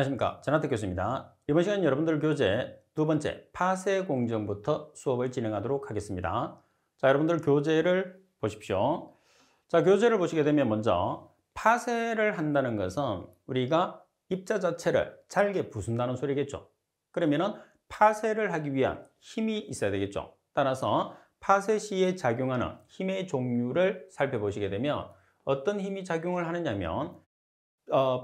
안녕하십니까. 전하택 교수입니다. 이번 시간 여러분들 교재 두 번째 파쇄 공정부터 수업을 진행하도록 하겠습니다. 자, 여러분들 교재를 보십시오. 자, 교재를 보시게 되면 먼저 파쇄를 한다는 것은 우리가 입자 자체를 잘게 부순다는 소리겠죠. 그러면은 파쇄를 하기 위한 힘이 있어야 되겠죠. 따라서 파쇄 시에 작용하는 힘의 종류를 살펴보시게 되면 어떤 힘이 작용을 하느냐면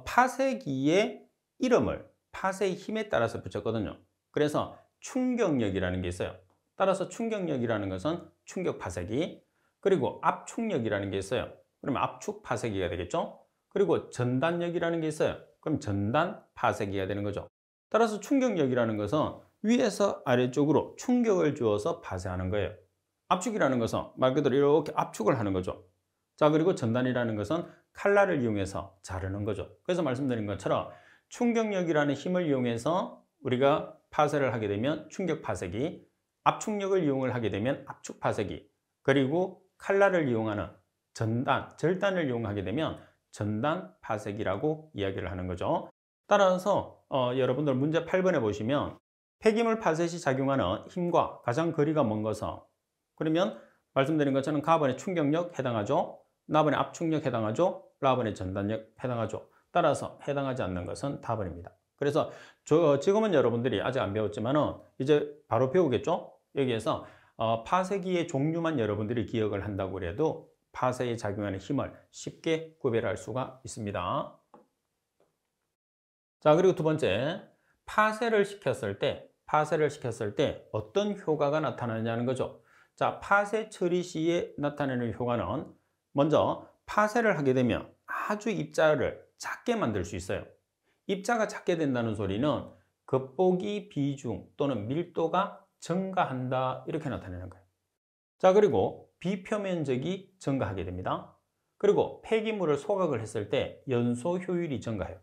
파쇄기의 이름을 파쇄의 힘에 따라서 붙였거든요. 그래서 충격력이라는 게 있어요. 따라서 충격력이라는 것은 충격 파쇄기, 그리고 압축력이라는 게 있어요. 그러면 압축 파쇄기가 되겠죠. 그리고 전단력이라는 게 있어요. 그럼 전단 파쇄기가 되는 거죠. 따라서 충격력이라는 것은 위에서 아래쪽으로 충격을 주어서 파쇄하는 거예요. 압축이라는 것은 말 그대로 이렇게 압축을 하는 거죠. 자, 그리고 전단이라는 것은 칼날을 이용해서 자르는 거죠. 그래서 말씀드린 것처럼 충격력이라는 힘을 이용해서 우리가 파쇄를 하게 되면 충격 파쇄기, 압축력을 이용을 하게 되면 압축 파쇄기, 그리고 칼날을 이용하는 절단을 이용하게 되면 전단 파쇄기라고 이야기를 하는 거죠. 따라서 여러분들 문제 8번에 보시면 폐기물 파쇄 시 작용하는 힘과 가장 거리가 먼 것은, 그러면 말씀드린 것처럼 가번의 충격력 해당하죠. 나번의 압축력 해당하죠. 라번의 전단력 해당하죠. 따라서 해당하지 않는 것은 답번입니다. 그래서 지금은 여러분들이 아직 안 배웠지만은 이제 바로 배우겠죠. 여기에서 파쇄기의 종류만 여러분들이 기억을 한다고 해도 파쇄에 작용하는 힘을 쉽게 구별할 수가 있습니다. 자, 그리고 두 번째, 파쇄를 시켰을 때 어떤 효과가 나타나느냐는 거죠. 자, 파쇄 처리 시에 나타내는 효과는 먼저 파쇄를 하게 되면 아주 입자를 작게 만들 수 있어요. 입자가 작게 된다는 소리는 겉보기 비중 또는 밀도가 증가한다, 이렇게 나타내는 거예요. 자, 그리고 비표면적이 증가하게 됩니다. 그리고 폐기물을 소각을 했을 때 연소 효율이 증가해요.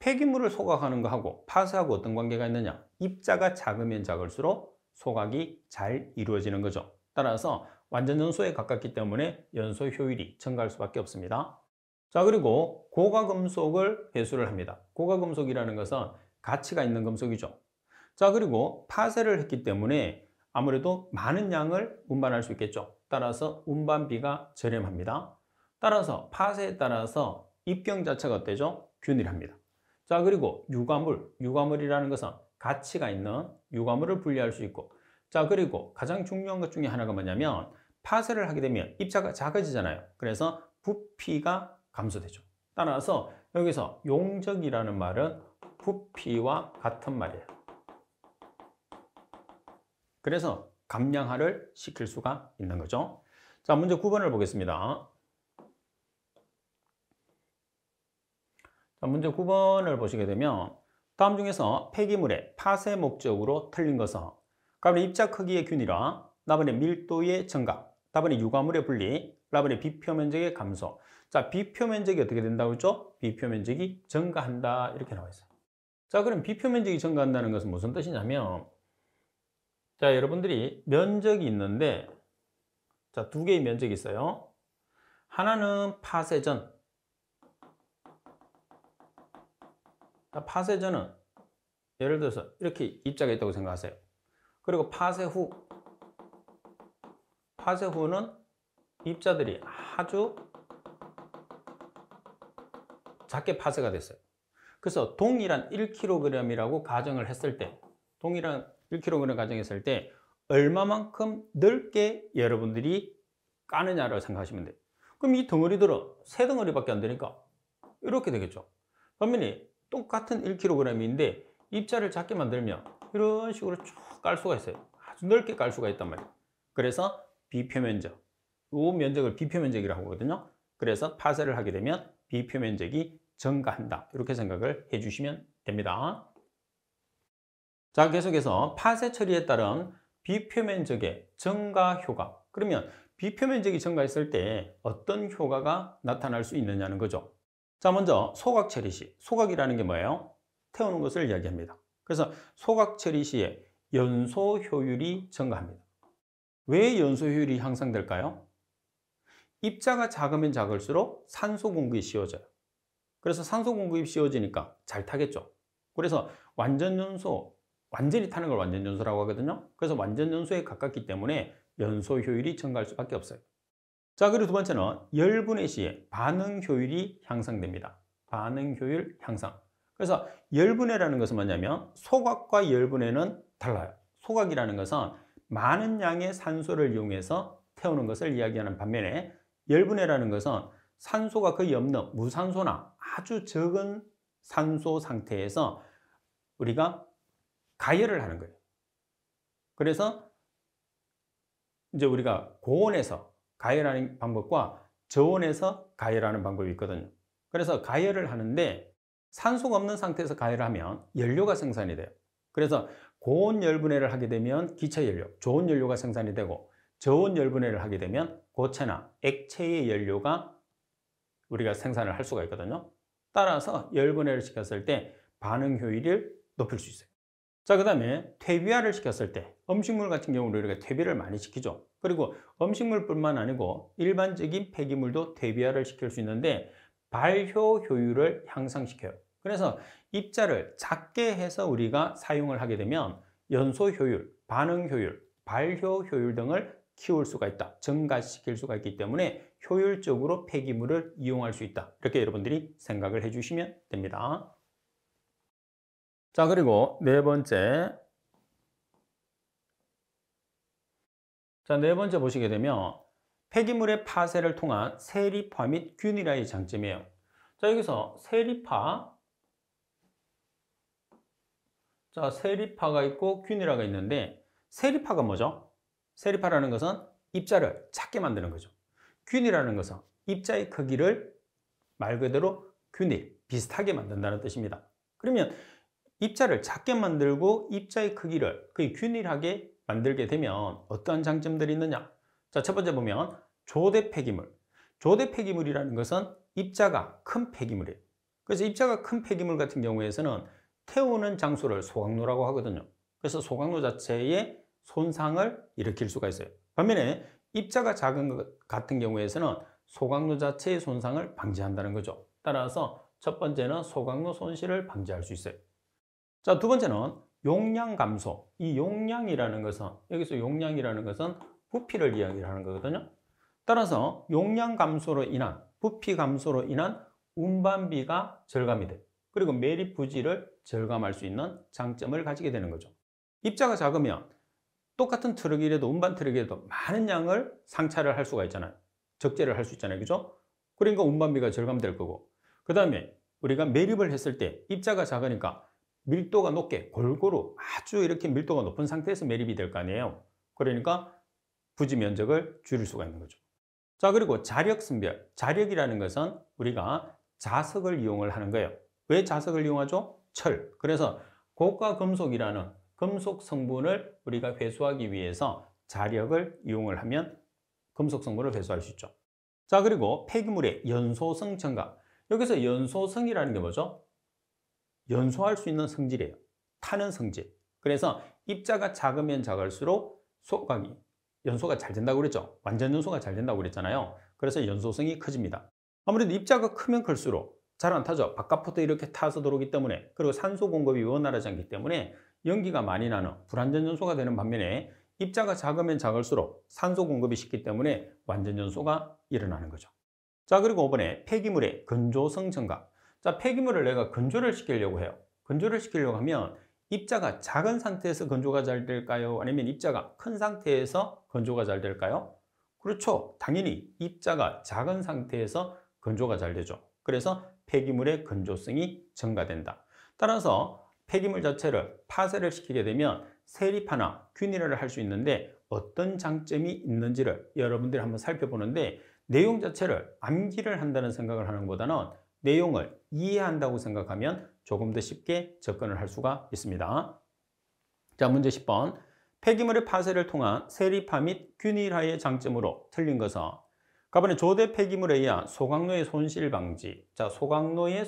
폐기물을 소각하는 거하고 파쇄하고 어떤 관계가 있느냐? 입자가 작으면 작을수록 소각이 잘 이루어지는 거죠. 따라서 완전 연소에 가깝기 때문에 연소 효율이 증가할 수밖에 없습니다. 자, 그리고 고가금속을 회수를 합니다. 고가금속이라는 것은 가치가 있는 금속이죠. 자, 그리고 파쇄를 했기 때문에 아무래도 많은 양을 운반할 수 있겠죠. 따라서 운반비가 저렴합니다. 따라서 파쇄에 따라서 입경 자체가 어때죠? 균일합니다. 자, 그리고 유가물이라는 것은 가치가 있는 유가물을 분리할 수 있고, 자, 그리고 가장 중요한 것 중에 하나가 뭐냐면 파쇄를 하게 되면 입자가 작아지잖아요. 그래서 부피가 감소되죠. 따라서 여기서 용적이라는 말은 부피와 같은 말이에요. 그래서 감량화를 시킬 수가 있는 거죠. 자, 문제 9번을 보겠습니다. 자, 문제 9번을 보시게 되면 다음 중에서 폐기물의 파쇄 목적으로 틀린 것은, 가번의 입자 크기의 균일화, 나번의 밀도의 증가, 다번의 유가물의 분리, 라번의 비표면적의 감소. 자, 비표면적이 어떻게 된다고 했죠? 비표면적이 증가한다, 이렇게 나와 있어요. 자, 그럼 비표면적이 증가한다는 것은 무슨 뜻이냐면, 자, 여러분들이 면적이 있는데, 자, 두 개의 면적이 있어요. 하나는 파쇄 전. 자, 파쇄 전은 예를 들어서 이렇게 입자가 있다고 생각하세요. 그리고 파쇄 후는 입자들이 아주 작게 파쇄가 됐어요. 그래서 동일한 1kg이라고 가정을 했을 때, 동일한 1kg 가정했을 때 얼마만큼 넓게 여러분들이 까느냐라고 생각하시면 돼요. 그럼 이 덩어리들은 세 덩어리밖에 안 되니까 이렇게 되겠죠. 반면에 똑같은 1kg인데 입자를 작게 만들면 이런 식으로 쭉 깔 수가 있어요. 아주 넓게 깔 수가 있단 말이에요. 그래서 비표면적, 이 면적을 비표면적이라고 하거든요. 그래서 파쇄를 하게 되면 비표면적이 증가한다, 이렇게 생각을 해주시면 됩니다. 자, 계속해서 파쇄 처리에 따른 비표면적의 증가 효과. 그러면 비표면적이 증가했을 때 어떤 효과가 나타날 수 있느냐는 거죠. 자, 먼저 소각 처리 시. 소각이라는 게 뭐예요? 태우는 것을 이야기합니다. 그래서 소각 처리 시에 연소 효율이 증가합니다. 왜 연소 효율이 향상될까요? 입자가 작으면 작을수록 산소 공급이 쉬워져요. 그래서 산소 공급이 쉬워지니까 잘 타겠죠. 그래서 완전 연소, 완전히 타는 걸 완전 연소라고 하거든요. 그래서 완전 연소에 가깝기 때문에 연소 효율이 증가할 수밖에 없어요. 자, 그리고 두 번째는 열분해 시에 반응 효율이 향상됩니다. 반응 효율 향상. 그래서 열분해라는 것은 뭐냐면 소각과 열분해는 달라요. 소각이라는 것은 많은 양의 산소를 이용해서 태우는 것을 이야기하는 반면에 열분해라는 것은 산소가 거의 없는 무산소나 아주 적은 산소 상태에서 우리가 가열을 하는 거예요. 그래서 이제 우리가 고온에서 가열하는 방법과 저온에서 가열하는 방법이 있거든요. 그래서 가열을 하는데 산소가 없는 상태에서 가열을 하면 연료가 생산이 돼요. 그래서 고온 열분해를 하게 되면 기체 연료, 좋은 연료가 생산이 되고 저온 열분해를 하게 되면 고체나 액체의 연료가 우리가 생산을 할 수가 있거든요. 따라서 열분해를 시켰을 때 반응 효율을 높일 수 있어요. 자, 그 다음에 퇴비화를 시켰을 때 음식물 같은 경우는 우리가 퇴비를 많이 시키죠. 그리고 음식물뿐만 아니고 일반적인 폐기물도 퇴비화를 시킬 수 있는데 발효 효율을 향상시켜요. 그래서 입자를 작게 해서 우리가 사용을 하게 되면 연소 효율, 반응 효율, 발효 효율 등을 키울 수가 있다. 증가시킬 수가 있기 때문에 효율적으로 폐기물을 이용할 수 있다. 이렇게 여러분들이 생각을 해주시면 됩니다. 자, 그리고 네 번째. 자, 네 번째 보시게 되면 폐기물의 파쇄를 통한 세리파 및 균일화의 장점이에요. 자, 여기서 세리파. 자, 세리파가 있고 균일화가 있는데 세리파가 뭐죠? 세리파라는 것은 입자를 작게 만드는 거죠. 균일화라는 것은 입자의 크기를 말 그대로 균일, 비슷하게 만든다는 뜻입니다. 그러면 입자를 작게 만들고 입자의 크기를 거의 균일하게 만들게 되면 어떠한 장점들이 있느냐? 자, 첫 번째 보면 조대 폐기물. 조대 폐기물이라는 것은 입자가 큰 폐기물이에요. 그래서 입자가 큰 폐기물 같은 경우에서는 태우는 장소를 소각로라고 하거든요. 그래서 소각로 자체에 손상을 일으킬 수가 있어요. 반면에 입자가 작은 것 같은 경우에서는 소각로 자체의 손상을 방지한다는 거죠. 따라서 첫 번째는 소각로 손실을 방지할 수 있어요. 자, 두 번째는 용량 감소. 이 용량이라는 것은, 여기서 용량이라는 것은 부피를 이야기하는 거거든요. 따라서 용량 감소로 인한, 부피 감소로 인한 운반비가 절감이 돼요. 그리고 매립 부지를 절감할 수 있는 장점을 가지게 되는 거죠. 입자가 작으면 똑같은 트럭이라도 운반 트럭이라도 많은 양을 상차를 할 수가 있잖아요. 적재를 할 수 있잖아요. 그죠? 그러니까 운반비가 절감될 거고. 그 다음에 우리가 매립을 했을 때 입자가 작으니까 밀도가 높게 골고루 아주 이렇게 밀도가 높은 상태에서 매립이 될 거 아니에요. 그러니까 부지 면적을 줄일 수가 있는 거죠. 자, 그리고 자력 선별. 자력이라는 것은 우리가 자석을 이용을 하는 거예요. 왜 자석을 이용하죠? 철. 그래서 고가 금속이라는 금속 성분을 우리가 회수하기 위해서 자력을 이용을 하면 금속 성분을 회수할 수 있죠. 자, 그리고 폐기물의 연소성 증가. 여기서 연소성이라는 게 뭐죠? 연소할 수 있는 성질이에요. 타는 성질. 그래서 입자가 작으면 작을수록 소각이 연소가 잘 된다고 그랬죠. 완전 연소가 잘 된다고 그랬잖아요. 그래서 연소성이 커집니다. 아무래도 입자가 크면 클수록 잘 안 타죠. 바깥부터 이렇게 타서 들어오기 때문에, 그리고 산소 공급이 원활하지 않기 때문에 연기가 많이 나는 불완전 연소가 되는 반면에 입자가 작으면 작을수록 산소 공급이 쉽기 때문에 완전 연소가 일어나는 거죠. 자, 그리고 5번에 폐기물의 건조성 증가. 자, 폐기물을 내가 건조를 시키려고 해요. 건조를 시키려고 하면 입자가 작은 상태에서 건조가 잘 될까요? 아니면 입자가 큰 상태에서 건조가 잘 될까요? 그렇죠. 당연히 입자가 작은 상태에서 건조가 잘 되죠. 그래서 폐기물의 건조성이 증가된다. 따라서 폐기물 자체를 파쇄를 시키게 되면 세리파나 균일화를 할 수 있는데 어떤 장점이 있는지를 여러분들이 한번 살펴보는데, 내용 자체를 암기를 한다는 생각을 하는 것보다는 내용을 이해한다고 생각하면 조금 더 쉽게 접근을 할 수가 있습니다. 자, 문제 10번. 폐기물의 파쇄를 통한 세리파 및 균일화의 장점으로 틀린 것은 가번에 조대 폐기물에 의한 소각로의 손실 방지. 자, 소각로의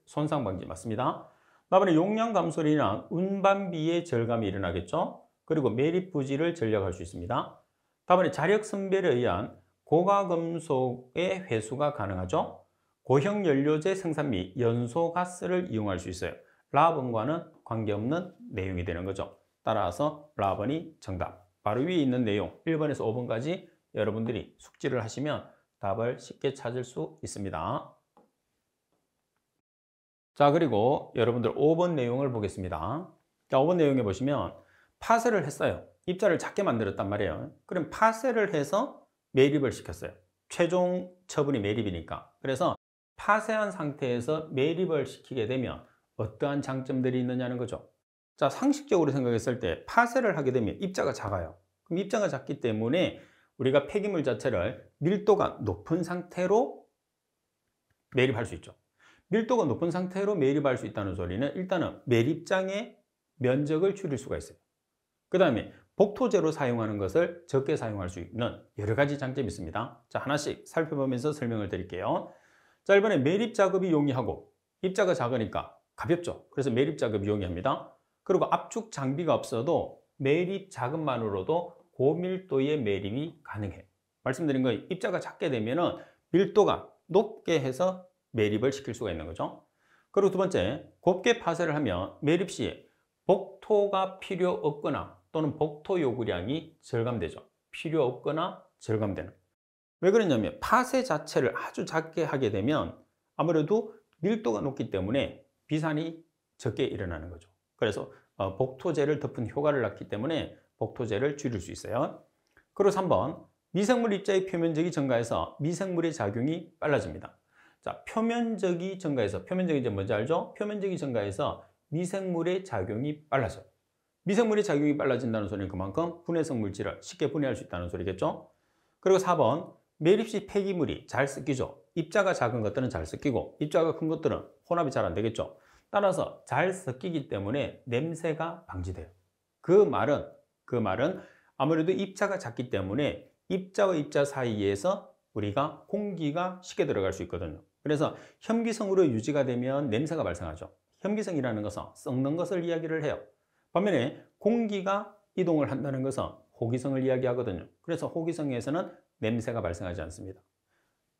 손상 방지 맞습니다. 다음에 용량 감소로 인한 운반비의 절감이 일어나겠죠. 그리고 매립 부지를 전략할 수 있습니다. 다음에 자력 선별에 의한 고가금속의 회수가 가능하죠. 고형 연료제 생산 및 연소가스를 이용할 수 있어요. 라번과는 관계없는 내용이 되는 거죠. 따라서 라번이 정답. 바로 위에 있는 내용 1번에서 5번까지 여러분들이 숙지를 하시면 답을 쉽게 찾을 수 있습니다. 자, 그리고 여러분들 5번 내용을 보겠습니다. 자, 5번 내용에 보시면 파쇄를 했어요. 입자를 작게 만들었단 말이에요. 그럼 파쇄를 해서 매립을 시켰어요. 최종 처분이 매립이니까. 그래서 파쇄한 상태에서 매립을 시키게 되면 어떠한 장점들이 있느냐는 거죠. 자, 상식적으로 생각했을 때 파쇄를 하게 되면 입자가 작아요. 그럼 입자가 작기 때문에 우리가 폐기물 자체를 밀도가 높은 상태로 매립할 수 있죠. 밀도가 높은 상태로 매립할 수 있다는 소리는 일단은 매립장의 면적을 줄일 수가 있어요. 그 다음에 복토제로 사용하는 것을 적게 사용할 수 있는 여러 가지 장점이 있습니다. 자, 하나씩 살펴보면서 설명을 드릴게요. 자, 이번에 매립 작업이 용이하고 입자가 작으니까 가볍죠. 그래서 매립 작업이 용이합니다. 그리고 압축 장비가 없어도 매립 작업만으로도 고밀도의 매립이 가능해요. 말씀드린 거 입자가 작게 되면은 밀도가 높게 해서 매립을 시킬 수가 있는 거죠. 그리고 두 번째, 곱게 파쇄를 하면 매립 시 복토가 필요 없거나 또는 복토 요구량이 절감되죠. 필요 없거나 절감되는. 왜 그러냐면 파쇄 자체를 아주 작게 하게 되면 아무래도 밀도가 높기 때문에 비산이 적게 일어나는 거죠. 그래서 복토제를 덮은 효과를 낳기 때문에 복토제를 줄일 수 있어요. 그리고 3번, 미생물 입자의 표면적이 증가해서 미생물의 작용이 빨라집니다. 자, 표면적이 증가해서, 표면적이 이제 뭔지 알죠? 표면적이 증가해서 미생물의 작용이 빨라져요. 미생물의 작용이 빨라진다는 소리는 그만큼 분해성 물질을 쉽게 분해할 수 있다는 소리겠죠? 그리고 4번, 매립 시 폐기물이 잘 섞이죠. 입자가 작은 것들은 잘 섞이고 입자가 큰 것들은 혼합이 잘 안 되겠죠. 따라서 잘 섞이기 때문에 냄새가 방지돼요. 그 말은 아무래도 입자가 작기 때문에 입자와 입자 사이에서 우리가 공기가 쉽게 들어갈 수 있거든요. 그래서 현기성으로 유지가 되면 냄새가 발생하죠. 현기성이라는 것은 썩는 것을 이야기를 해요. 반면에 공기가 이동을 한다는 것은 호기성을 이야기하거든요. 그래서 호기성에서는 냄새가 발생하지 않습니다.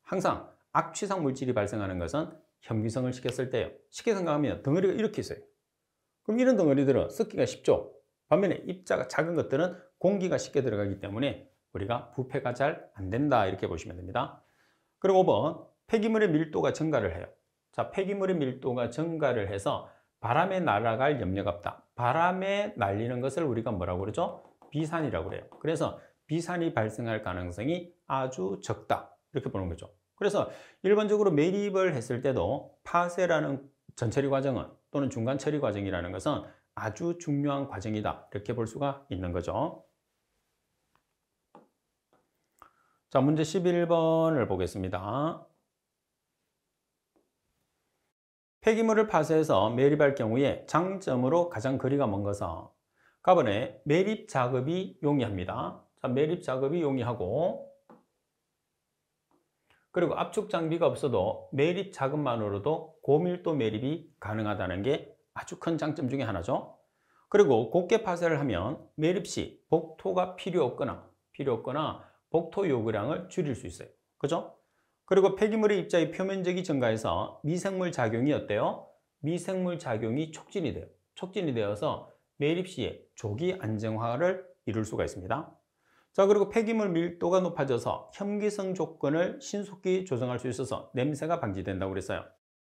항상 악취상 물질이 발생하는 것은 현기성을 시켰을 때예요. 쉽게 생각하면 덩어리가 이렇게 있어요. 그럼 이런 덩어리들은 썩기가 쉽죠. 반면에 입자가 작은 것들은 공기가 쉽게 들어가기 때문에 우리가 부패가 잘 안 된다 이렇게 보시면 됩니다. 그리고 5번, 폐기물의 밀도가 증가를 해요. 자, 폐기물의 밀도가 증가를 해서 바람에 날아갈 염려가 없다. 바람에 날리는 것을 우리가 뭐라고 그러죠? 비산이라고 그래요. 그래서 비산이 발생할 가능성이 아주 적다. 이렇게 보는 거죠. 그래서 일반적으로 매립을 했을 때도 파쇄라는 전처리 과정은 또는 중간 처리 과정이라는 것은 아주 중요한 과정이다. 이렇게 볼 수가 있는 거죠. 자, 문제 11번을 보겠습니다. 폐기물을 파쇄해서 매립할 경우에 장점으로 가장 거리가 먼 것은 가번에 매립 작업이 용이합니다. 자, 매립 작업이 용이하고 그리고 압축 장비가 없어도 매립 작업만으로도 고밀도 매립이 가능하다는 게 아주 큰 장점 중에 하나죠. 그리고 곱게 파쇄를 하면 매립 시 복토가 필요 없거나 복토 요구량을 줄일 수 있어요. 그죠? 그리고 폐기물의 입자의 표면적이 증가해서 미생물 작용이 어때요? 미생물 작용이 촉진이 돼요. 촉진이 되어서 매립 시에 조기 안정화를 이룰 수가 있습니다. 자, 그리고 폐기물 밀도가 높아져서 현기성 조건을 신속히 조정할 수 있어서 냄새가 방지된다고 그랬어요.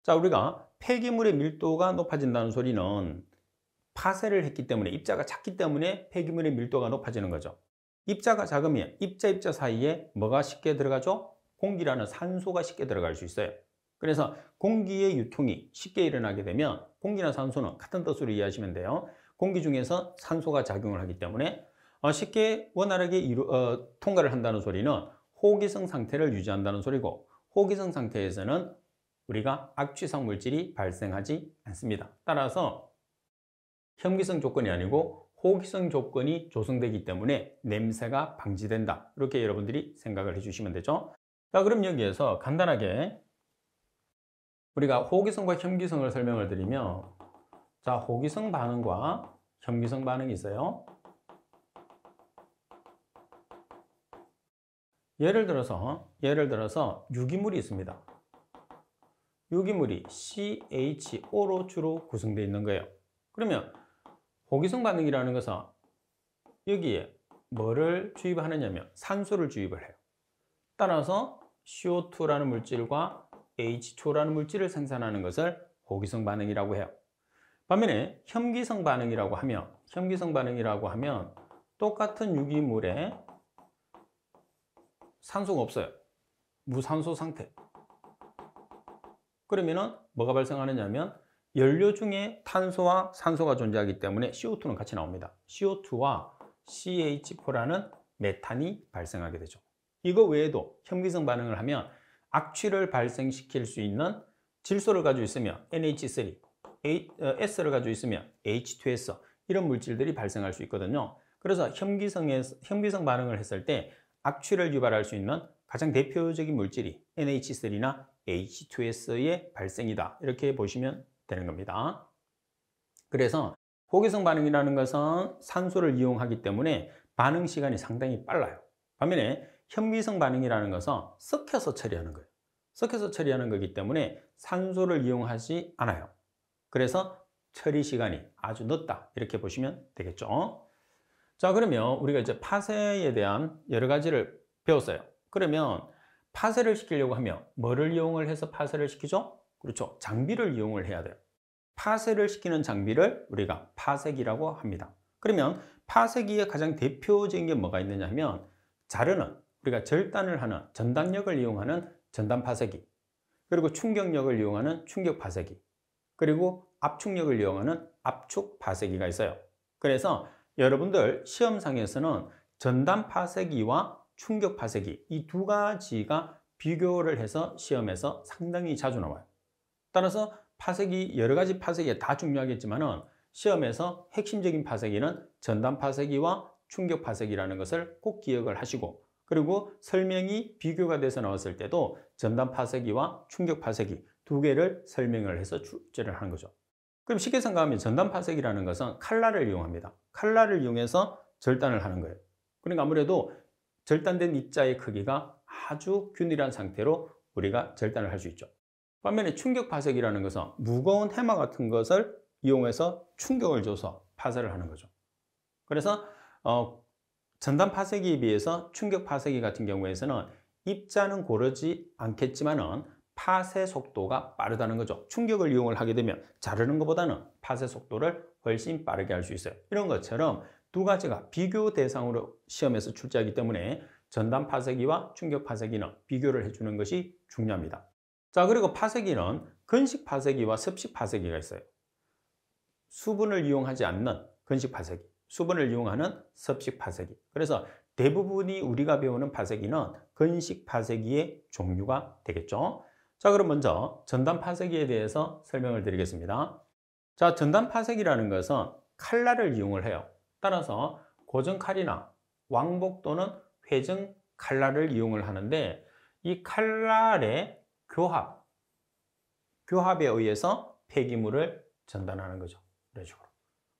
자, 우리가 폐기물의 밀도가 높아진다는 소리는 파쇄를 했기 때문에 입자가 작기 때문에 폐기물의 밀도가 높아지는 거죠. 입자가 작으면 입자 사이에 뭐가 쉽게 들어가죠? 공기라는 산소가 쉽게 들어갈 수 있어요. 그래서 공기의 유통이 쉽게 일어나게 되면 공기나 산소는 같은 뜻으로 이해하시면 돼요. 공기 중에서 산소가 작용을 하기 때문에 쉽게 원활하게 통과를 한다는 소리는 호기성 상태를 유지한다는 소리고 호기성 상태에서는 우리가 악취성 물질이 발생하지 않습니다. 따라서 현기성 조건이 아니고 호기성 조건이 조성되기 때문에 냄새가 방지된다. 이렇게 여러분들이 생각을 해주시면 되죠. 자, 그럼 여기에서 간단하게 우리가 호기성과 현기성을 설명을 드리면 자, 호기성 반응과 현기성 반응이 있어요. 예를 들어서 유기물이 있습니다. 유기물이 CHO로 주로 구성되어 있는 거예요. 그러면 호기성 반응이라는 것은 여기에 뭐를 주입하느냐면 산소를 주입을 해요. 따라서 CO2라는 물질과 H2O라는 물질을 생산하는 것을 호기성 반응이라고 해요. 반면에 혐기성 반응이라고 하면 똑같은 유기물에 산소가 없어요. 무산소 상태. 그러면은 뭐가 발생하느냐면 연료 중에 탄소와 산소가 존재하기 때문에 CO2는 같이 나옵니다. CO2와 CH4라는 메탄이 발생하게 되죠. 이거 외에도 혐기성 반응을 하면 악취를 발생시킬 수 있는 질소를 가지고 있으면 NH3, S를 가지고 있으면 H2S 이런 물질들이 발생할 수 있거든요. 그래서 혐기성 반응을 했을 때 악취를 유발할 수 있는 가장 대표적인 물질이 NH3나 H2S의 발생이다. 이렇게 보시면 되는 겁니다. 그래서 호기성 반응이라는 것은 산소를 이용하기 때문에 반응 시간이 상당히 빨라요. 반면에 혐기성 반응이라는 것은 섞여서 처리하는 거예요. 섞여서 처리하는 거기 때문에 산소를 이용하지 않아요. 그래서 처리 시간이 아주 늦다. 이렇게 보시면 되겠죠. 자, 그러면 우리가 이제 파쇄에 대한 여러 가지를 배웠어요. 그러면 파쇄를 시키려고 하면 뭐를 이용을 해서 파쇄를 시키죠? 그렇죠. 장비를 이용을 해야 돼요. 파쇄를 시키는 장비를 우리가 파쇄기라고 합니다. 그러면 파쇄기의 가장 대표적인 게 뭐가 있느냐 하면 자르는, 우리가 절단을 하는 전단력을 이용하는 전단 파쇄기, 그리고 충격력을 이용하는 충격 파쇄기, 그리고 압축력을 이용하는 압축 파쇄기가 있어요. 그래서 여러분들 시험상에서는 전단 파쇄기와 충격 파쇄기 이 두 가지가 비교를 해서 시험에서 상당히 자주 나와요. 따라서 파쇄기 여러 가지 파쇄기가 다 중요하겠지만은 시험에서 핵심적인 파쇄기는 전단 파쇄기와 충격 파쇄기라는 것을 꼭 기억을 하시고, 그리고 설명이 비교가 돼서 나왔을 때도 전단 파쇄기와 충격 파쇄기 두 개를 설명을 해서 출제를 하는 거죠. 그럼 쉽게 생각하면 전단 파쇄기라는 것은 칼날을 이용합니다. 칼날을 이용해서 절단을 하는 거예요. 그러니까 아무래도 절단된 입자의 크기가 아주 균일한 상태로 우리가 절단을 할 수 있죠. 반면에 충격 파쇄기라는 것은 무거운 해마 같은 것을 이용해서 충격을 줘서 파쇄를 하는 거죠. 그래서 전단 파쇄기에 비해서 충격 파쇄기 같은 경우에는 입자는 고르지 않겠지만은 파쇄 속도가 빠르다는 거죠. 충격을 이용을 하게 되면 자르는 것보다는 파쇄 속도를 훨씬 빠르게 할 수 있어요. 이런 것처럼 두 가지가 비교 대상으로 시험에서 출제하기 때문에 전단 파쇄기와 충격 파쇄기는 비교를 해주는 것이 중요합니다. 자, 그리고 파쇄기는 건식 파쇄기와 습식 파쇄기가 있어요. 수분을 이용하지 않는 건식 파쇄기, 수분을 이용하는 습식 파쇄기. 그래서 대부분이 우리가 배우는 파쇄기는 건식 파쇄기의 종류가 되겠죠. 자, 그럼 먼저 전단 파쇄기에 대해서 설명을 드리겠습니다. 자, 전단 파쇄기라는 것은 칼날을 이용을 해요. 따라서 고정칼이나 왕복 또는 회전 칼날을 이용을 하는데, 이 칼날의 교합에 의해서 폐기물을 전단하는 거죠. 이런 식으로.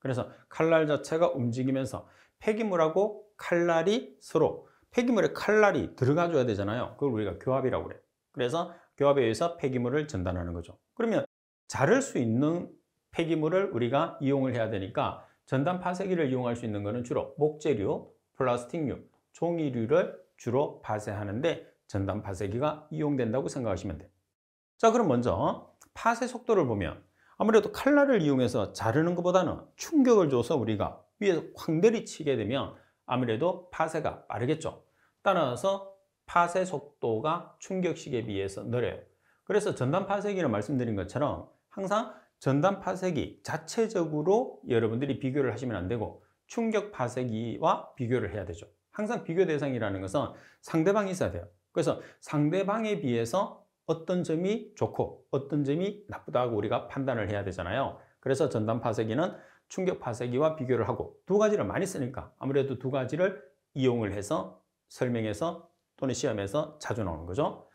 그래서 칼날 자체가 움직이면서 폐기물하고 칼날이 서로, 폐기물에 칼날이 들어가줘야 되잖아요. 그걸 우리가 교합이라고 그래요. 그래서 교합에 의해서 폐기물을 전단하는 거죠. 그러면 자를 수 있는 폐기물을 우리가 이용을 해야 되니까 전단 파쇄기를 이용할 수 있는 것은 주로 목재류, 플라스틱류, 종이류를 주로 파쇄하는데 전단 파쇄기가 이용된다고 생각하시면 돼요. 자, 그럼 먼저 파쇄 속도를 보면 아무래도 칼날을 이용해서 자르는 것보다는 충격을 줘서 우리가 위에서 쾅 내리치게 되면 아무래도 파쇄가 빠르겠죠. 따라서 파쇄 속도가 충격식에 비해서 느려요. 그래서 전단 파쇄기는 말씀드린 것처럼 항상 전단 파쇄기 자체적으로 여러분들이 비교를 하시면 안 되고 충격 파쇄기와 비교를 해야 되죠. 항상 비교 대상이라는 것은 상대방이 있어야 돼요. 그래서 상대방에 비해서 어떤 점이 좋고 어떤 점이 나쁘다고 우리가 판단을 해야 되잖아요. 그래서 전단 파쇄기는 충격 파쇄기와 비교를 하고 두 가지를 많이 쓰니까 아무래도 두 가지를 이용을 해서 설명해서 또는 시험에서 자주 나오는 거죠.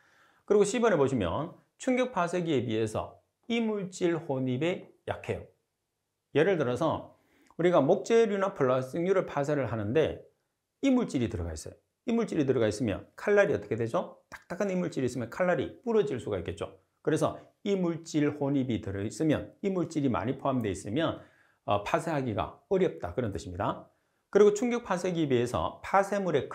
그리고 C번에 보시면 충격 파쇄기에 비해서 이물질 혼입에 약해요. 예를 들어서 우리가 목재류나 플라스틱류를 파쇄를 하는데 이물질이 들어가 있어요. 이물질이 들어가 있으면 칼날이 어떻게 되죠? 딱딱한 이물질이 있으면 칼날이 부러질 수가 있겠죠. 그래서 이물질 혼입이 들어있으면, 이물질이 많이 포함되어 있으면 파쇄하기가 어렵다, 그런 뜻입니다. 그리고 충격 파쇄기에 비해서 파쇄물의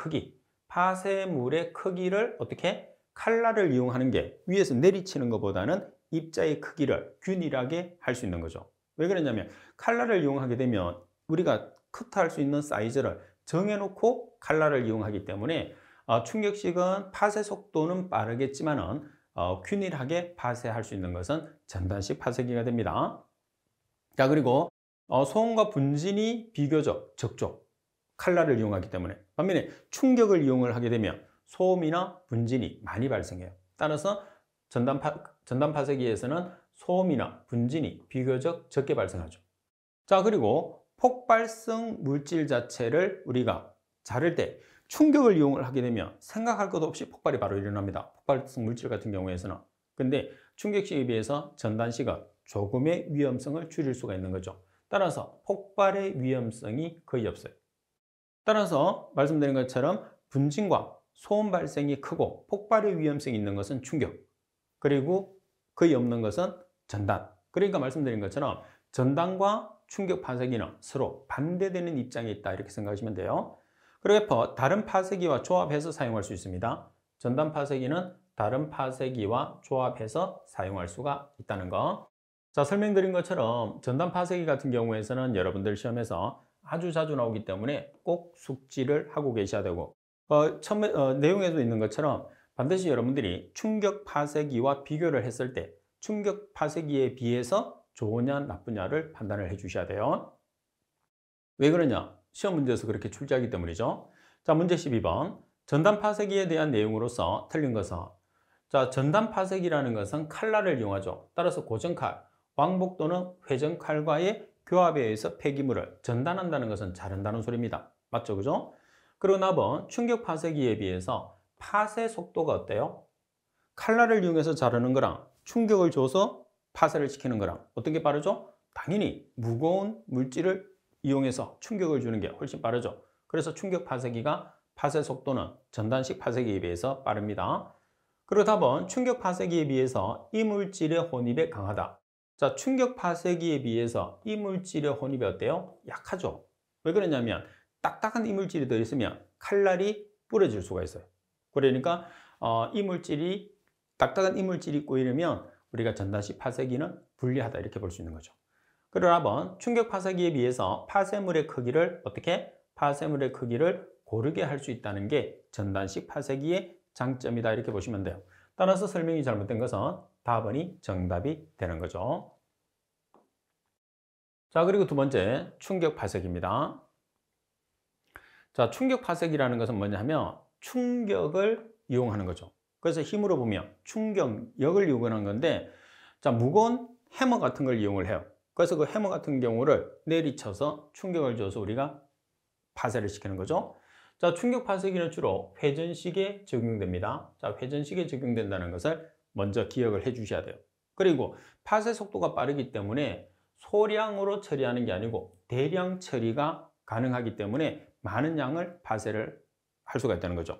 크기를 어떻게 칼날을 이용하는 게 위에서 내리치는 것보다는 입자의 크기를 균일하게 할 수 있는 거죠. 왜 그러냐면 칼날을 이용하게 되면 우리가 커트할 수 있는 사이즈를 정해놓고 칼날을 이용하기 때문에 충격식은 파쇄 속도는 빠르겠지만은 균일하게 파쇄할 수 있는 것은 전단식 파쇄기가 됩니다. 자, 그리고 소음과 분진이 비교적 적죠. 칼날을 이용하기 때문에. 반면에 충격을 이용을 하게 되면 소음이나 분진이 많이 발생해요. 따라서 전단 파쇄기에서는 소음이나 분진이 비교적 적게 발생하죠. 자, 그리고 폭발성 물질 자체를 우리가 자를 때 충격을 이용을 하게 되면 생각할 것 없이 폭발이 바로 일어납니다. 폭발성 물질 같은 경우에서는. 근데 충격식에 비해서 전단식은 조금의 위험성을 줄일 수가 있는 거죠. 따라서 폭발의 위험성이 거의 없어요. 따라서 말씀드린 것처럼 분진과 소음 발생이 크고 폭발의 위험성이 있는 것은 충격, 그리고 거의 없는 것은 전단. 그러니까 말씀드린 것처럼 전단과 충격 파쇄기는 서로 반대되는 입장에 있다, 이렇게 생각하시면 돼요. 그리고 다른 파쇄기와 조합해서 사용할 수 있습니다. 전단 파쇄기는 다른 파쇄기와 조합해서 사용할 수가 있다는 거. 자, 설명드린 것처럼 전단 파쇄기 같은 경우에서는 여러분들 시험에서 아주 자주 나오기 때문에 꼭 숙지를 하고 계셔야 되고, 내용에도 있는 것처럼 반드시 여러분들이 충격 파쇄기와 비교를 했을 때 충격 파쇄기에 비해서 좋으냐 나쁘냐를 판단을 해 주셔야 돼요. 왜 그러냐? 시험 문제에서 그렇게 출제하기 때문이죠. 자, 문제 12번. 전단 파쇄기에 대한 내용으로서 틀린 것은, 자, 전단 파쇄기라는 것은 칼날을 이용하죠. 따라서 고정칼, 왕복 또는 회전칼과의 교합에 의해서 폐기물을 전단한다는 것은 자른다는 소리입니다. 맞죠? 그죠? 그리고 나번 충격 파쇄기에 비해서 파쇄 속도가 어때요? 칼날을 이용해서 자르는 거랑 충격을 줘서 파쇄를 시키는 거랑 어떤 게 빠르죠? 당연히 무거운 물질을 이용해서 충격을 주는 게 훨씬 빠르죠. 그래서 충격 파쇄기가 파쇄 속도는 전단식 파쇄기에 비해서 빠릅니다. 그리고 답은 충격 파쇄기에 비해서 이물질의 혼입에 강하다. 자, 충격 파쇄기에 비해서 이물질의 혼입이 어때요? 약하죠. 왜 그러냐면 딱딱한 이물질이 들어있으면 칼날이 부러질 수가 있어요. 그러니까 딱딱한 이물질이 꼬이려면 우리가 전단식 파쇄기는 불리하다, 이렇게 볼 수 있는 거죠. 그리고 한번 충격 파쇄기에 비해서 파쇄물의 크기를 고르게 할 수 있다는 게 전단식 파쇄기의 장점이다, 이렇게 보시면 돼요. 따라서 설명이 잘못된 것은 답번이 정답이 되는 거죠. 자, 그리고 두 번째, 충격 파쇄기입니다. 자, 충격 파쇄기라는 것은 뭐냐 하면 충격을 이용하는 거죠. 그래서 힘으로 보면 충격력을 이용하는 건데, 자, 무거운 해머 같은 걸 이용을 해요. 그래서 그 해머 같은 경우를 내리쳐서 충격을 줘서 우리가 파쇄를 시키는 거죠. 자, 충격 파쇄기는 주로 회전식에 적용됩니다. 자, 회전식에 적용된다는 것을 먼저 기억을 해 주셔야 돼요. 그리고 파쇄 속도가 빠르기 때문에 소량으로 처리하는 게 아니고 대량 처리가 가능하기 때문에 많은 양을 파쇄를 할 수가 있다는 거죠.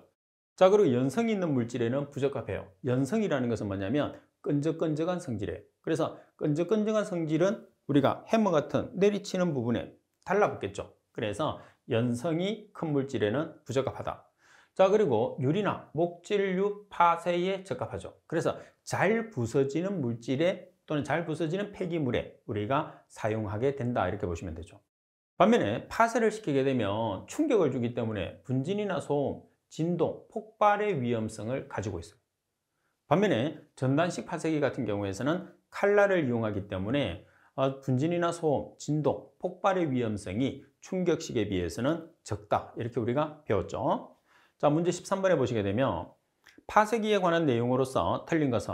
자, 그리고 연성이 있는 물질에는 부적합해요. 연성이라는 것은 뭐냐면 끈적끈적한 성질이에요. 그래서 끈적끈적한 성질은 우리가 해머 같은 내리치는 부분에 달라붙겠죠. 그래서 연성이 큰 물질에는 부적합하다. 자, 그리고 유리나 목질류 파쇄에 적합하죠. 그래서 잘 부서지는 물질에 또는 잘 부서지는 폐기물에 우리가 사용하게 된다, 이렇게 보시면 되죠. 반면에 파쇄를 시키게 되면 충격을 주기 때문에 분진이나 소음, 진동, 폭발의 위험성을 가지고 있어요. 반면에 전단식 파쇄기 같은 경우에서는 칼날을 이용하기 때문에 분진이나 소음, 진동, 폭발의 위험성이 충격식에 비해서는 적다, 이렇게 우리가 배웠죠. 자, 문제 13번에 보시게 되면 파쇄기에 관한 내용으로서 틀린 것은,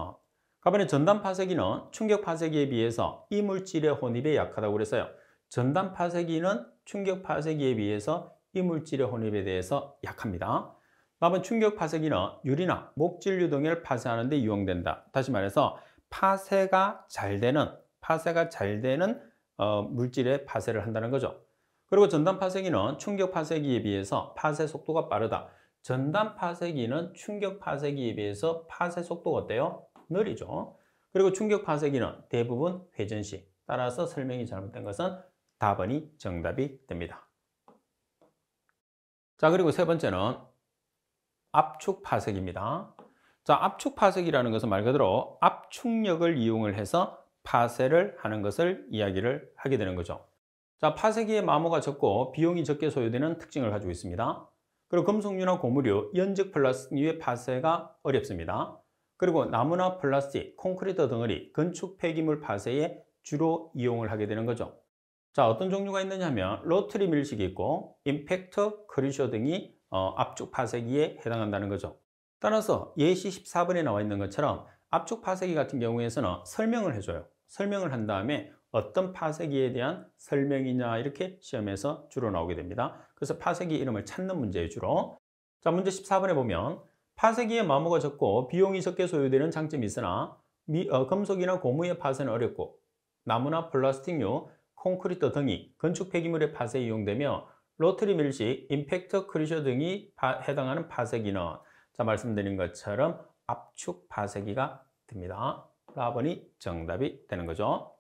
가번에 전단 파쇄기는 충격 파쇄기에 비해서 이물질의 혼입에 약하다고 그랬어요. 전단 파쇄기는 충격 파쇄기에 비해서 이물질의 혼입에 대해서 약합니다. 다음은 충격 파쇄기는 유리나 목질류 등을 파쇄하는 데 이용된다. 다시 말해서 파쇄가 잘 되는 물질에 파쇄를 한다는 거죠. 그리고 전단 파쇄기는 충격 파쇄기에 비해서 파쇄 속도가 빠르다. 전단 파쇄기는 충격 파쇄기에 비해서 파쇄 속도가 어때요? 느리죠. 그리고 충격 파쇄기는 대부분 회전식. 따라서 설명이 잘못된 것은 답번이 정답이 됩니다. 자, 그리고 세 번째는 압축 파쇄기입니다. 자, 압축 파쇄기라는 것은 말 그대로 압축력을 이용을 해서 파쇄를 하는 것을 이야기를 하게 되는 거죠. 자, 파쇄기의 마모가 적고 비용이 적게 소요되는 특징을 가지고 있습니다. 그리고 금속류나 고무류, 연적 플라스틱류의 파쇄가 어렵습니다. 그리고 나무나 플라스틱, 콘크리트 덩어리, 건축 폐기물 파쇄에 주로 이용을 하게 되는 거죠. 자, 어떤 종류가 있느냐 하면 로터리 밀식이 있고 임팩트 크러셔 등이 압축 파쇄기에 해당한다는 거죠. 따라서 예시 14번에 나와 있는 것처럼 압축 파쇄기 같은 경우에서는 설명을 해줘요. 설명을 한 다음에 어떤 파쇄기에 대한 설명이냐 이렇게 시험에서 주로 나오게 됩니다. 그래서 파쇄기 이름을 찾는 문제예요, 주로. 자, 문제 14번에 보면 파쇄기의 마모가 적고 비용이 적게 소요되는 장점이 있으나 금속이나 고무의 파쇄는 어렵고 나무나 플라스틱류, 콘크리트 등이 건축 폐기물의 파쇄에 이용되며 로터리 밀식, 임팩트 크러셔 등이 해당하는 파쇄기는 자, 말씀드린 것처럼 압축 파쇄기가 됩니다. 4번이 정답이 되는 거죠.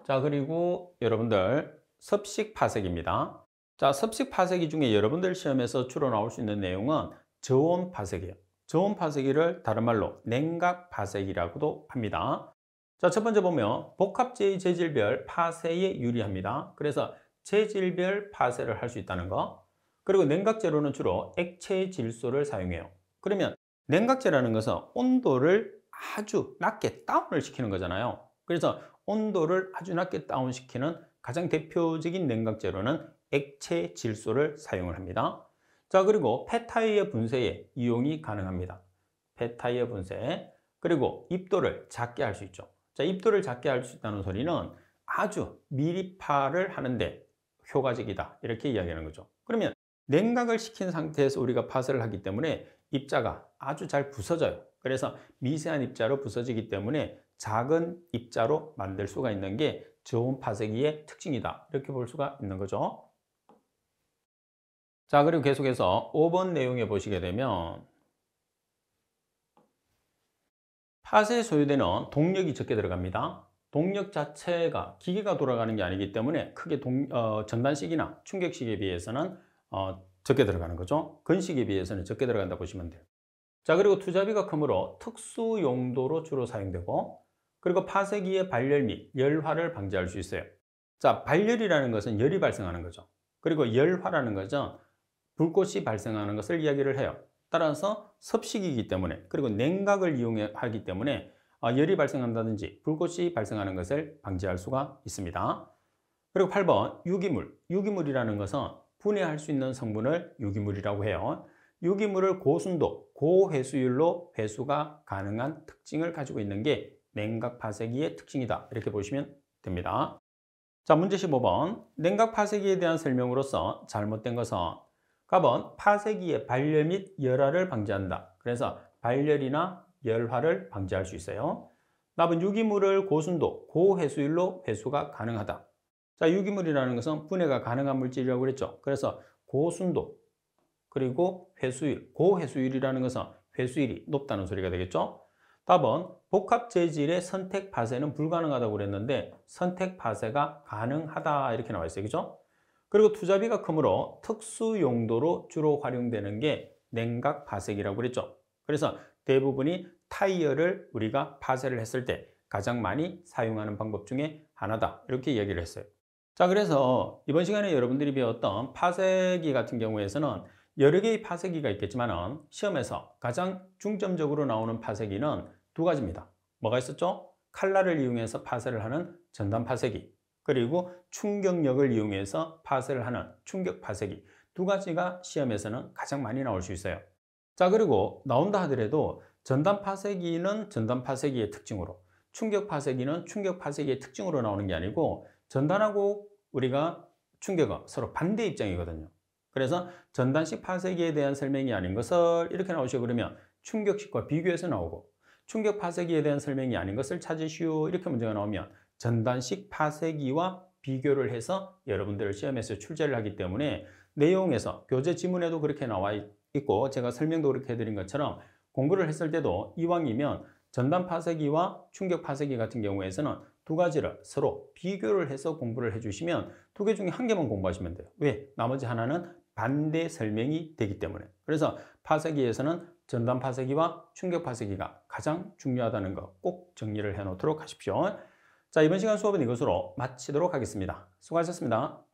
자, 그리고 여러분들 습식 파쇄기입니다. 자, 습식 파쇄기 중에 여러분들 시험에서 주로 나올 수 있는 내용은 저온 파쇄기예요. 저온 파쇄기를 다른 말로 냉각 파쇄기라고도 합니다. 자, 첫 번째 보면 복합재의 재질별 파쇄에 유리합니다. 그래서 재질별 파쇄를 할 수 있다는 거. 그리고 냉각재로는 주로 액체 질소를 사용해요. 그러면 냉각재라는 것은 온도를 아주 낮게 다운을 시키는 거잖아요. 그래서 온도를 아주 낮게 다운시키는 가장 대표적인 냉각재로는 액체 질소를 사용을 합니다. 자, 그리고 폐타이어 분쇄에 이용이 가능합니다. 폐타이어 분쇄. 그리고 입도를 작게 할 수 있죠. 자, 입도를 작게 할 수 있다는 소리는 아주 미리파를 하는데 효과적이다. 이렇게 이야기하는 거죠. 그러면 냉각을 시킨 상태에서 우리가 파쇄를 하기 때문에 입자가 아주 잘 부서져요. 그래서 미세한 입자로 부서지기 때문에 작은 입자로 만들 수가 있는 게 저온 파쇄기의 특징이다. 이렇게 볼 수가 있는 거죠. 자, 그리고 계속해서 5번 내용에 보시게 되면 파쇄에 소요되는 동력이 적게 들어갑니다. 동력 자체가 기계가 돌아가는 게 아니기 때문에 크게 전단식이나 충격식에 비해서는 적게 들어가는 거죠. 건식에 비해서는 적게 들어간다 보시면 돼요. 자, 그리고 투자비가 크므로 특수 용도로 주로 사용되고, 그리고 파쇄기의 발열 및 열화를 방지할 수 있어요. 자, 발열이라는 것은 열이 발생하는 거죠. 그리고 열화라는 것은 불꽃이 발생하는 것을 이야기를 해요. 따라서 섭식이기 때문에, 그리고 냉각을 이용하기 때문에 열이 발생한다든지 불꽃이 발생하는 것을 방지할 수가 있습니다. 그리고 8번 유기물. 유기물이라는 것은 분해할 수 있는 성분을 유기물이라고 해요. 유기물을 고순도, 고회수율로 회수가 가능한 특징을 가지고 있는 게 냉각 파쇄기의 특징이다. 이렇게 보시면 됩니다. 자, 문제 15번. 냉각 파쇄기에 대한 설명으로서 잘못된 것은 갑은 파쇄기의 발열 및 열화를 방지한다. 그래서 발열이나 열화를 방지할 수 있어요. 답은 유기물을 고순도, 고회수율로 회수가 가능하다. 자, 유기물이라는 것은 분해가 가능한 물질이라고 그랬죠. 그래서 고순도, 그리고 회수율, 고회수율이라는 것은 회수율이 높다는 소리가 되겠죠. 답은 복합 재질의 선택 파쇄는 불가능하다고 그랬는데 선택 파쇄가 가능하다 이렇게 나와 있어요. 그죠? 그리고 투자비가 크므로 특수 용도로 주로 활용되는 게 냉각 파쇄기라고 그랬죠. 그래서 대부분이 타이어를 우리가 파쇄를 했을 때 가장 많이 사용하는 방법 중에 하나다. 이렇게 이야기를 했어요. 자, 그래서 이번 시간에 여러분들이 배웠던 파쇄기 같은 경우에서는 여러 개의 파쇄기가 있겠지만 시험에서 가장 중점적으로 나오는 파쇄기는 두 가지입니다. 뭐가 있었죠? 칼날을 이용해서 파쇄를 하는 전단 파쇄기, 그리고 충격력을 이용해서 파쇄를 하는 충격 파쇄기. 두 가지가 시험에서는 가장 많이 나올 수 있어요. 자, 그리고 나온다 하더라도 전단 파쇄기는 전단 파쇄기의 특징으로, 충격 파쇄기는 충격 파쇄기의 특징으로 나오는 게 아니고 전단하고 우리가 충격은 서로 반대 입장이거든요. 그래서 전단식 파쇄기에 대한 설명이 아닌 것을 이렇게 나오시고 그러면 충격식과 비교해서 나오고, 충격 파쇄기에 대한 설명이 아닌 것을 찾으시오 이렇게 문제가 나오면 전단식 파쇄기와 비교를 해서 여러분들 시험에서 출제를 하기 때문에 내용에서 교재 지문에도 그렇게 나와 있고 제가 설명도 그렇게 해드린 것처럼 공부를 했을 때도 이왕이면 전단 파쇄기와 충격 파쇄기 같은 경우에서는 두 가지를 서로 비교를 해서 공부를 해주시면 두 개 중에 한 개만 공부하시면 돼요. 왜? 나머지 하나는 반대 설명이 되기 때문에. 그래서 파쇄기에서는 전단 파쇄기와 충격 파쇄기가 가장 중요하다는 거 꼭 정리를 해 놓도록 하십시오. 자, 이번 시간 수업은 이것으로 마치도록 하겠습니다. 수고하셨습니다.